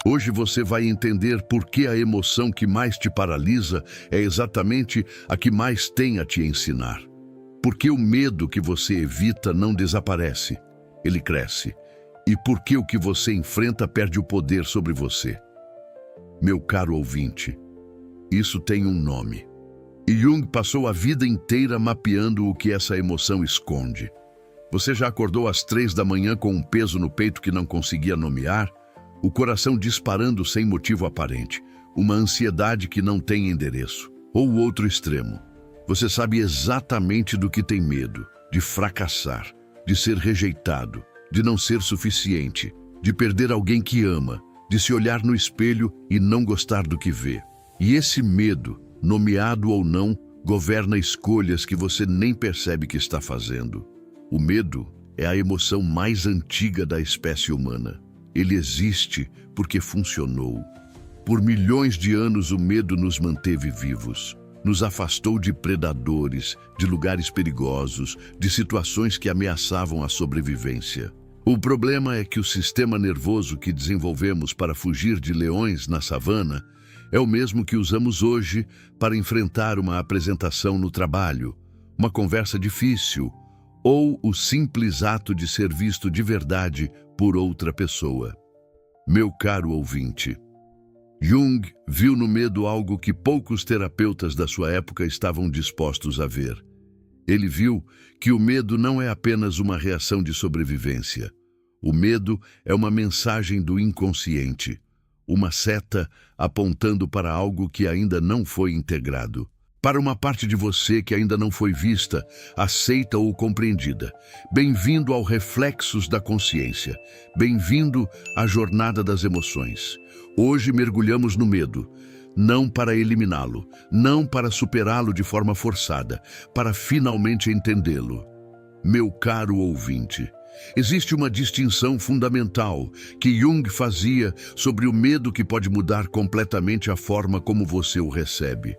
Hoje você vai entender por que a emoção que mais te paralisa é exatamente a que mais tem a te ensinar. Por que o medo que você evita não desaparece, ele cresce. E por que o que você enfrenta perde o poder sobre você. Meu caro ouvinte, isso tem um nome. E Jung passou a vida inteira mapeando o que essa emoção esconde. Você já acordou às 3 da manhã com um peso no peito que não conseguia nomear? O coração disparando sem motivo aparente, uma ansiedade que não tem endereço. Ou o outro extremo. Você sabe exatamente do que tem medo, de fracassar, de ser rejeitado, de não ser suficiente, de perder alguém que ama, de se olhar no espelho e não gostar do que vê. E esse medo, nomeado ou não, governa escolhas que você nem percebe que está fazendo. O medo é a emoção mais antiga da espécie humana. Ele existe porque funcionou. Por milhões de anos o medo nos manteve vivos. Nos afastou de predadores, de lugares perigosos, de situações que ameaçavam a sobrevivência. O problema é que o sistema nervoso que desenvolvemos para fugir de leões na savana é o mesmo que usamos hoje para enfrentar uma apresentação no trabalho, uma conversa difícil ou o simples ato de ser visto de verdade por outra pessoa. Meu caro ouvinte, Jung viu no medo algo que poucos terapeutas da sua época estavam dispostos a ver. Ele viu que o medo não é apenas uma reação de sobrevivência. O medo é uma mensagem do inconsciente, uma seta apontando para algo que ainda não foi integrado. Para uma parte de você que ainda não foi vista, aceita ou compreendida. Bem-vindo ao Reflexos da Consciência. Bem-vindo à jornada das emoções. Hoje mergulhamos no medo, não para eliminá-lo, não para superá-lo de forma forçada, para finalmente entendê-lo. Meu caro ouvinte, existe uma distinção fundamental que Jung fazia sobre o medo que pode mudar completamente a forma como você o recebe.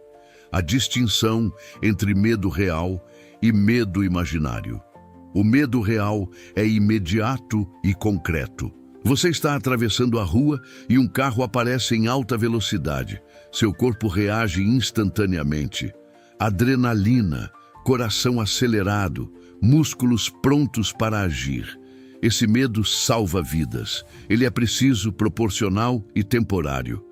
A distinção entre medo real e medo imaginário. O medo real é imediato e concreto. Você está atravessando a rua e um carro aparece em alta velocidade. Seu corpo reage instantaneamente. Adrenalina, coração acelerado, músculos prontos para agir. Esse medo salva vidas. Ele é preciso, proporcional e temporário.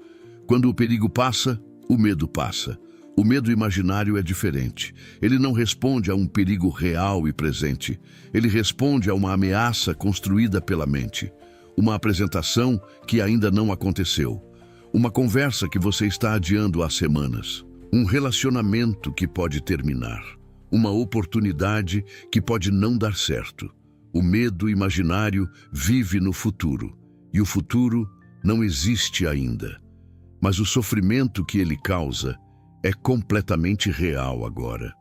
Quando o perigo passa, o medo passa. O medo imaginário é diferente. Ele não responde a um perigo real e presente. Ele responde a uma ameaça construída pela mente. Uma apresentação que ainda não aconteceu. Uma conversa que você está adiando há semanas. Um relacionamento que pode terminar. Uma oportunidade que pode não dar certo. O medo imaginário vive no futuro. E o futuro não existe ainda. Mas o sofrimento que ele causa é completamente real agora.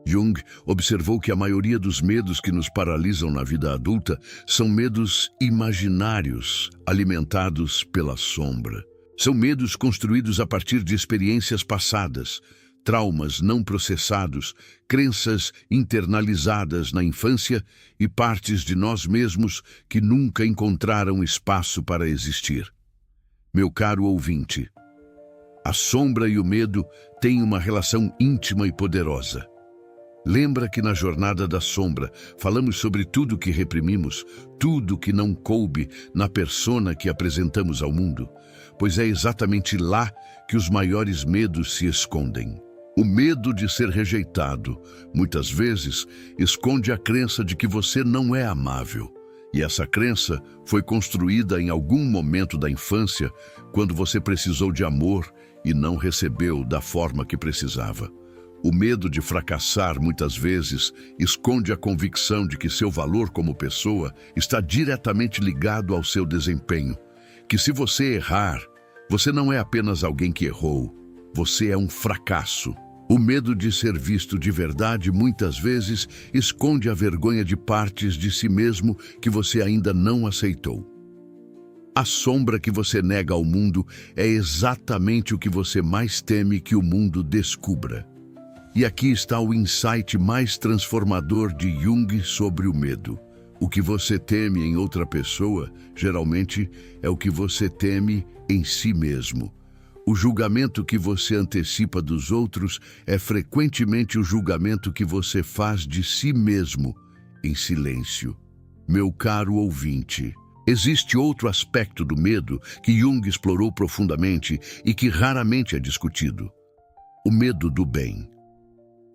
Jung observou que a maioria dos medos que nos paralisam na vida adulta são medos imaginários, alimentados pela sombra. São medos construídos a partir de experiências passadas, traumas não processados, crenças internalizadas na infância e partes de nós mesmos que nunca encontraram espaço para existir. Meu caro ouvinte, a sombra e o medo têm uma relação íntima e poderosa. Lembra que na jornada da sombra falamos sobre tudo que reprimimos, tudo que não coube na persona que apresentamos ao mundo? Pois é exatamente lá que os maiores medos se escondem. O medo de ser rejeitado, muitas vezes, esconde a crença de que você não é amável. E essa crença foi construída em algum momento da infância, quando você precisou de amor e não recebeu da forma que precisava. O medo de fracassar, muitas vezes, esconde a convicção de que seu valor como pessoa está diretamente ligado ao seu desempenho. Que se você errar, você não é apenas alguém que errou, você é um fracasso. O medo de ser visto de verdade, muitas vezes, esconde a vergonha de partes de si mesmo que você ainda não aceitou. A sombra que você nega ao mundo é exatamente o que você mais teme que o mundo descubra. E aqui está o insight mais transformador de Jung sobre o medo. O que você teme em outra pessoa, geralmente, é o que você teme em si mesmo. O julgamento que você antecipa dos outros é frequentemente o julgamento que você faz de si mesmo, em silêncio. Meu caro ouvinte, existe outro aspecto do medo que Jung explorou profundamente e que raramente é discutido. O medo do bem.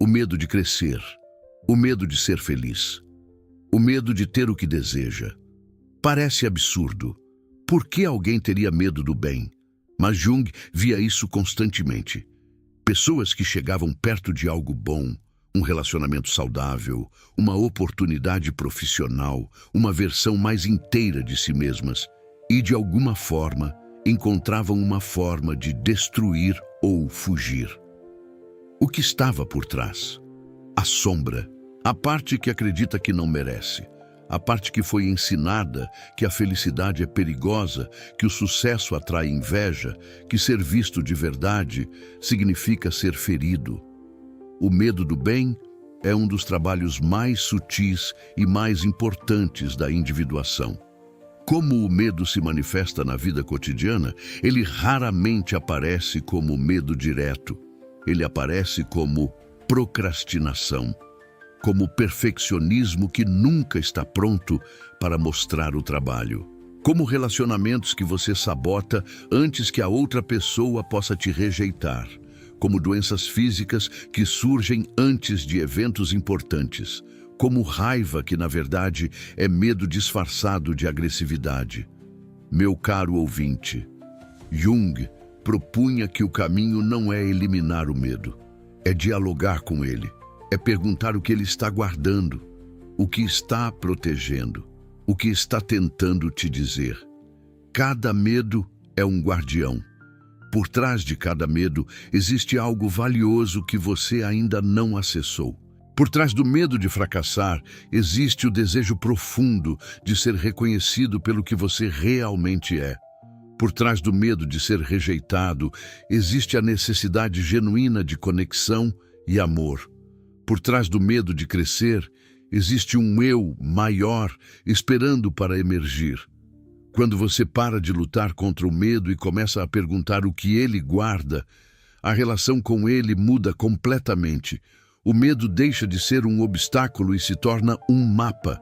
O medo de crescer. O medo de ser feliz. O medo de ter o que deseja. Parece absurdo. Por que alguém teria medo do bem? Mas Jung via isso constantemente. Pessoas que chegavam perto de algo bom, um relacionamento saudável, uma oportunidade profissional, uma versão mais inteira de si mesmas, e de alguma forma encontravam uma forma de destruir ou fugir. O que estava por trás? A sombra, a parte que acredita que não merece. A parte que foi ensinada que a felicidade é perigosa, que o sucesso atrai inveja, que ser visto de verdade significa ser ferido. O medo do bem é um dos trabalhos mais sutis e mais importantes da individuação. Como o medo se manifesta na vida cotidiana, ele raramente aparece como medo direto. Ele aparece como procrastinação, como perfeccionismo que nunca está pronto para mostrar o trabalho, como relacionamentos que você sabota antes que a outra pessoa possa te rejeitar, como doenças físicas que surgem antes de eventos importantes, como raiva que, na verdade, é medo disfarçado de agressividade. Meu caro ouvinte, Jung propunha que o caminho não é eliminar o medo, é dialogar com ele. É perguntar o que ele está guardando, o que está protegendo, o que está tentando te dizer. Cada medo é um guardião. Por trás de cada medo existe algo valioso que você ainda não acessou. Por trás do medo de fracassar existe o desejo profundo de ser reconhecido pelo que você realmente é. Por trás do medo de ser rejeitado existe a necessidade genuína de conexão e amor. Por trás do medo de crescer, existe um eu maior esperando para emergir. Quando você para de lutar contra o medo e começa a perguntar o que ele guarda, a relação com ele muda completamente. O medo deixa de ser um obstáculo e se torna um mapa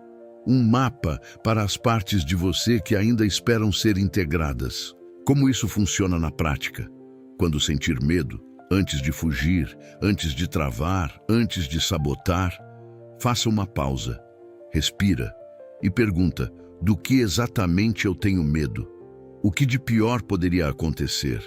para as partes de você que ainda esperam ser integradas. Como isso funciona na prática? Quando sentir medo, antes de fugir, antes de travar, antes de sabotar, faça uma pausa, respira e pergunta: do que exatamente eu tenho medo? O que de pior poderia acontecer?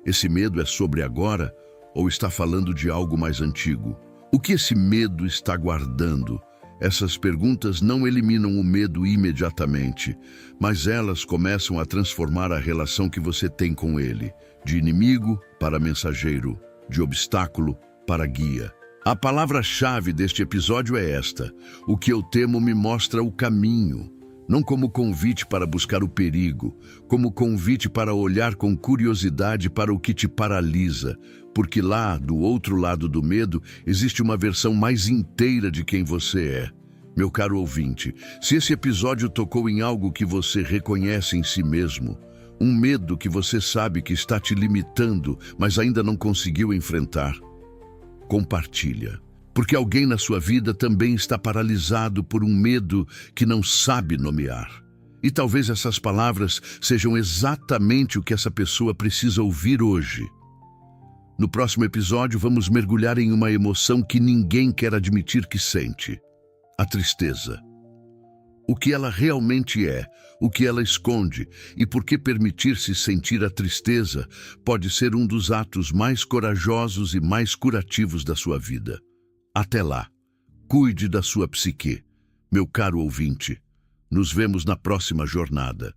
Esse medo é sobre agora ou está falando de algo mais antigo? O que esse medo está guardando? Essas perguntas não eliminam o medo imediatamente, mas elas começam a transformar a relação que você tem com ele, de inimigo para mensageiro, de obstáculo para guia. A palavra-chave deste episódio é esta: o que eu temo me mostra o caminho, não como convite para buscar o perigo, como convite para olhar com curiosidade para o que te paralisa, porque lá, do outro lado do medo, existe uma versão mais inteira de quem você é. Meu caro ouvinte, se esse episódio tocou em algo que você reconhece em si mesmo, um medo que você sabe que está te limitando, mas ainda não conseguiu enfrentar, compartilha. Porque alguém na sua vida também está paralisado por um medo que não sabe nomear. E talvez essas palavras sejam exatamente o que essa pessoa precisa ouvir hoje. No próximo episódio, vamos mergulhar em uma emoção que ninguém quer admitir que sente: a tristeza. O que ela realmente é, o que ela esconde e por que permitir-se sentir a tristeza pode ser um dos atos mais corajosos e mais curativos da sua vida. Até lá, cuide da sua psique. Meu caro ouvinte, nos vemos na próxima jornada.